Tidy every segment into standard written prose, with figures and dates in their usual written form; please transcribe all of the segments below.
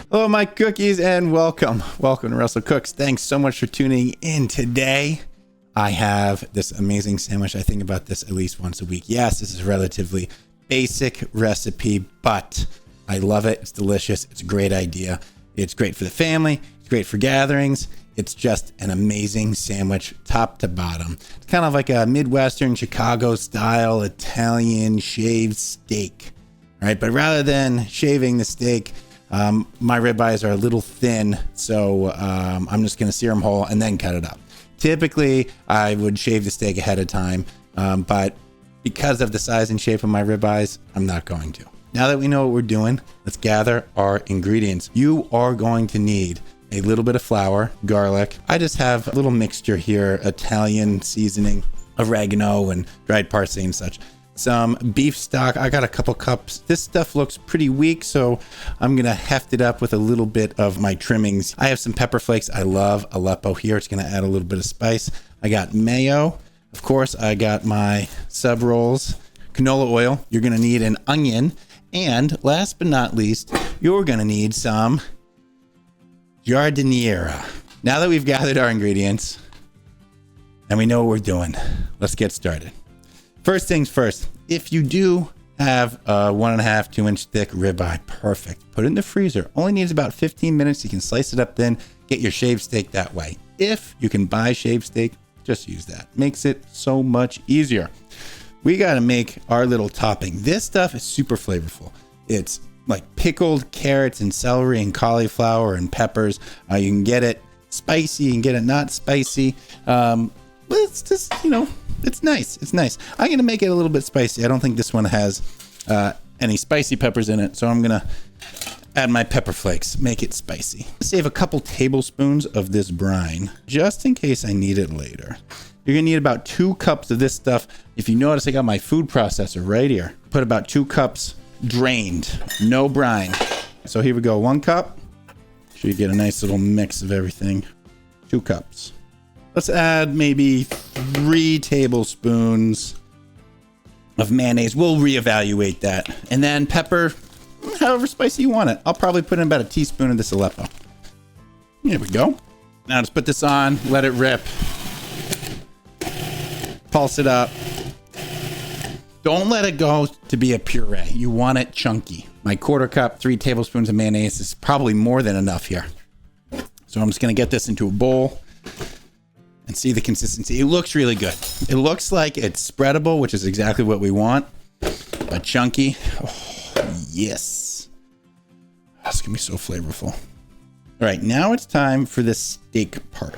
Hello, my cookies, and welcome. Welcome to Russell Cooks. Thanks so much for tuning in today. I have this amazing sandwich. I think about this at least once a week. Yes, this is a relatively basic recipe, but I love it. It's delicious. It's a great idea. It's great for the family. It's great for gatherings. It's just an amazing sandwich, top to bottom. It's kind of like a Midwestern Chicago style Italian shaved steak, right? But rather than shaving the steak, my ribeyes are a little thin, so I'm just going to sear them whole and then cut it up. Typically, I would shave the steak ahead of time, but because of the size and shape of my ribeyes, I'm not going to. Now that we know what we're doing, let's gather our ingredients. You are going to need a little bit of flour, garlic. I just have a little mixture here, Italian seasoning, oregano, and dried parsley and such. Some beef stock. I got a couple cups. This stuff looks pretty weak, so I'm gonna heft it up with a little bit of my trimmings. I have some pepper flakes. I love Aleppo here. It's gonna add a little bit of spice. I got mayo. Of course, I got my sub rolls, canola oil. You're gonna need an onion, and last but not least, you're gonna need some Giardiniera. Now that we've gathered our ingredients and we know what we're doing, let's get started. First things first, if you do have a 1.5 to 2 inch thick ribeye, perfect. Put it in the freezer. Only needs about 15 minutes. You can slice it up then, get your shaved steak that way. If you can buy shaved steak, just use that. Makes it so much easier. We got to make our little topping. This stuff is super flavorful. It's like pickled carrots and celery and cauliflower and peppers. You can get it spicy, you can get it not spicy. But it's just, it's nice. It's nice. I'm going to make it a little bit spicy. I don't think this one has any spicy peppers in it, so I'm going to add my pepper flakes, make it spicy. Save a couple tablespoons of this brine, just in case I need it later. You're going to need about 2 cups of this stuff. If you notice, I got my food processor right here. Put about 2 cups drained, no brine. So here we go, 1 cup. So you get a nice little mix of everything. 2 cups. Let's add maybe 3 tablespoons of mayonnaise. We'll reevaluate that. And then pepper, however spicy you want it. I'll probably put in about a teaspoon of this Aleppo. Here we go. Now just put this on, let it rip. Pulse it up. Don't let it go to be a puree. You want it chunky. My 1/4 cup, 3 tablespoons of mayonnaise is probably more than enough here. So I'm just going to get this into a bowl and see the consistency. It looks really good. It looks like it's spreadable, which is exactly what we want, but chunky. Oh, yes. That's going to be so flavorful. All right, now it's time for the steak part.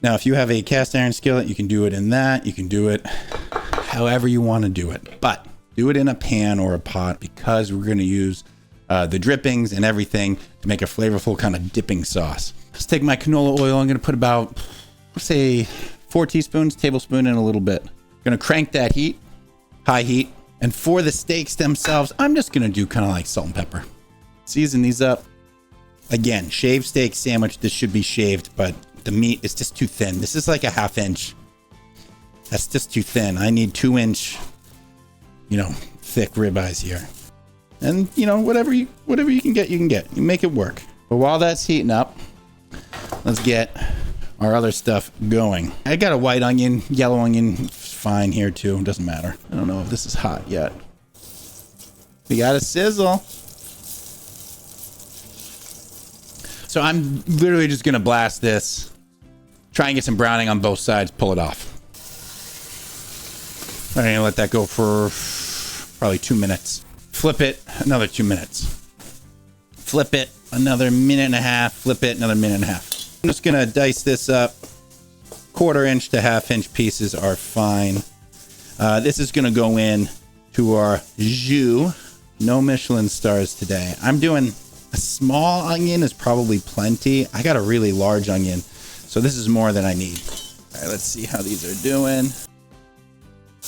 Now, if you have a cast iron skillet, you can do it in that. You can do it however you want to do it, but do it in a pan or a pot because we're going to use the drippings and everything to make a flavorful kind of dipping sauce. Let's take my canola oil. I'm going to put about, let's say 4 teaspoons, tablespoon in a little bit. Going to crank that heat, high heat. And for the steaks themselves, I'm just going to do kind of like salt and pepper. Season these up. Again, shaved steak sandwich. This should be shaved, but the meat is just too thin. This is like a 1/2 inch. That's just too thin. I need 2 inch, thick ribeyes here. And, whatever you can get, you can get. You make it work. But while that's heating up, let's get our other stuff going. I got a white onion, yellow onion, fine here too. Doesn't matter. I don't know if this is hot yet. We got a sizzle. So I'm literally just going to blast this. Try and get some browning on both sides. Pull it off. I'm going to let that go for probably 2 minutes. Flip it, another 2 minutes. Flip it, another 1.5 minutes. Flip it, another 1.5 minutes. I'm just going to dice this up. 1/4 inch to 1/2 inch pieces are fine. This is going to go in to our jus. No Michelin stars today. I'm doing a small onion is probably plenty. I got a really large onion, so this is more than I need. All right, let's see how these are doing.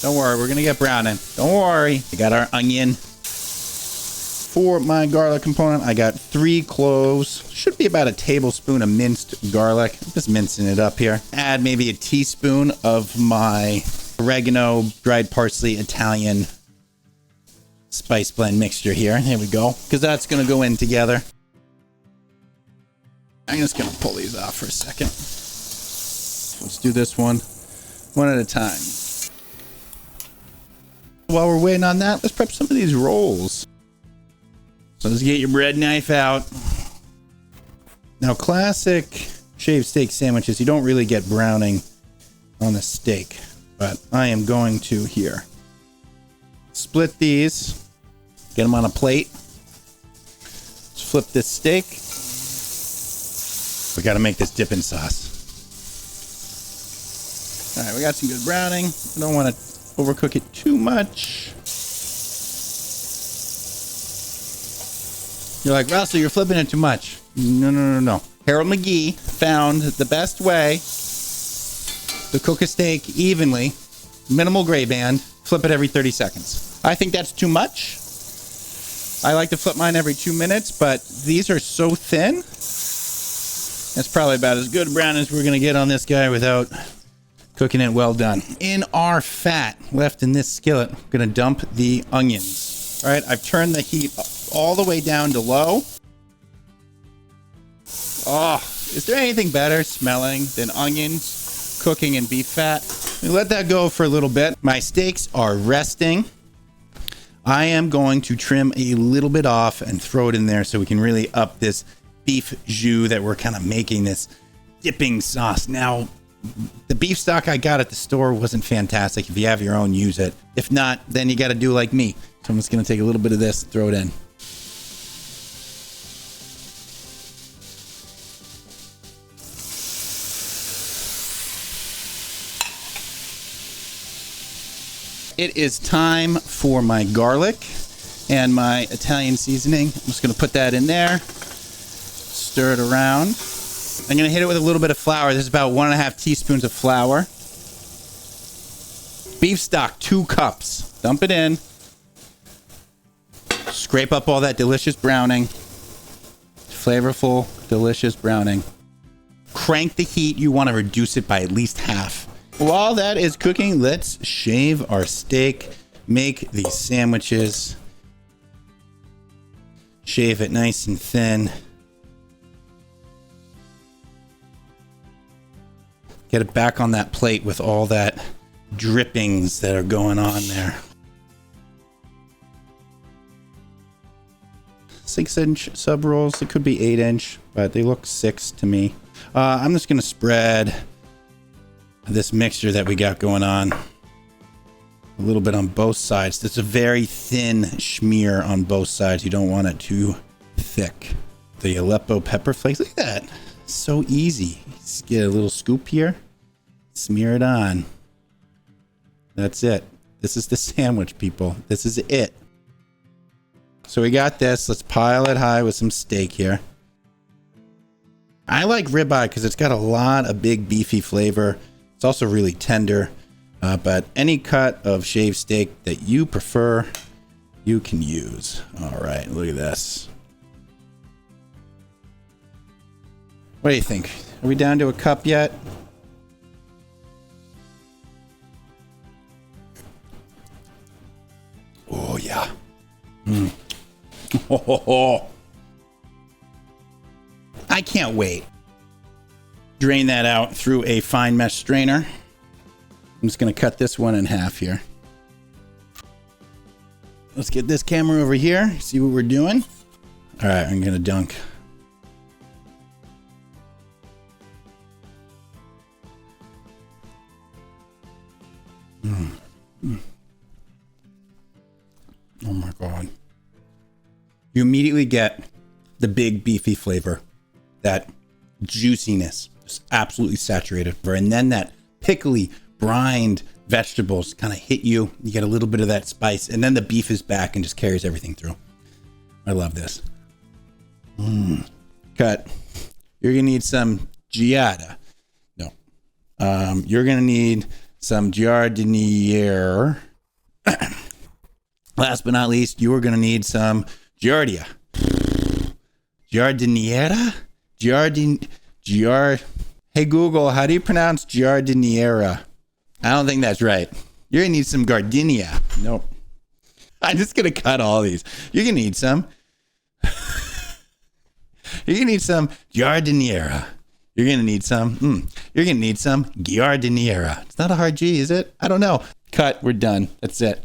Don't worry, we're going to get browning. Don't worry. I got our onion. For my garlic component, I got 3 cloves. Should be about a tablespoon of minced garlic. I'm just mincing it up here. Add maybe a teaspoon of my oregano, dried parsley, Italian spice blend mixture here. Here we go. Because that's going to go in together. I'm just gonna pull these off for a second. Let's do this one at a time. While we're waiting on that, let's prep some of these rolls. So let's get your bread knife out. Now, classic shaved steak sandwiches, you don't really get browning on the steak, but I am going to here. Split these, get them on a plate. Let's flip this steak. We got to make this dipping sauce. All right, we got some good browning. I don't want to overcook it too much. You're like, Russell, you're flipping it too much. No. Harold McGee found the best way to cook a steak evenly, minimal gray band, flip it every 30 seconds. I think that's too much. I like to flip mine every 2 minutes, but these are so thin. That's probably about as good brown as we're going to get on this guy without cooking it well done. In our fat left in this skillet, I'm going to dump the onions. All right, I've turned the heat all the way down to low. Oh, is there anything better smelling than onions cooking in beef fat? Let that go for a little bit. My steaks are resting. I am going to trim a little bit off and throw it in there so we can really up this beef jus that we're kind of making this dipping sauce. Now, the beef stock I got at the store wasn't fantastic. If you have your own, use it. If not, then you got to do like me. So I'm just going to take a little bit of this, throw it in. It is time for my garlic and my Italian seasoning. I'm just going to put that in there, stir it around. I'm going to hit it with a little bit of flour. This is about 1.5 teaspoons of flour. Beef stock, 2 cups. Dump it in. Scrape up all that delicious browning. Flavorful, delicious browning. Crank the heat. You want to reduce it by at least half. While that is cooking, let's shave our steak, make these sandwiches. Shave it nice and thin. Get it back on that plate with all that drippings that are going on there. 6-inch sub rolls. It could be 8-inch, but they look 6 to me. I'm just going to spread this mixture that we got going on a little bit on both sides. It's a very thin smear on both sides. You don't want it too thick. The Aleppo pepper flakes. Look at that. So easy. Just get a little scoop here. Smear it on. That's it. This is the sandwich, people. This is it. So we got this. Let's pile it high with some steak here. I like ribeye because it's got a lot of big beefy flavor. It's also really tender, but any cut of shaved steak that you prefer, you can use. All right, look at this. What do you think? Are we down to a cup yet? Oh, yeah. Oh. I can't wait. Drain that out through a fine mesh strainer. I'm just going to cut this one in half here. Let's get this camera over here, see what we're doing. All right, I'm going to dunk. Oh my God. You immediately get the big beefy flavor, that juiciness. Just absolutely saturated. And then that pickly, brined vegetables kind of hit you. You get a little bit of that spice. And then the beef is back and just carries everything through. I love this. Cut. You're going to need some Giada. No. You're going to need some Giardiniera. Last but not least, you are going to need some Giardiniera. Hey Google, how do you pronounce Giardiniera? I don't think that's right. You're gonna need some gardenia. Nope. I'm just gonna cut all these. You're gonna need some You're gonna need some Giardiniera. You're gonna need some. You're gonna need some Giardiniera. It's not a hard G, is it? I don't know. Cut. We're done. That's it.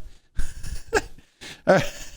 All right.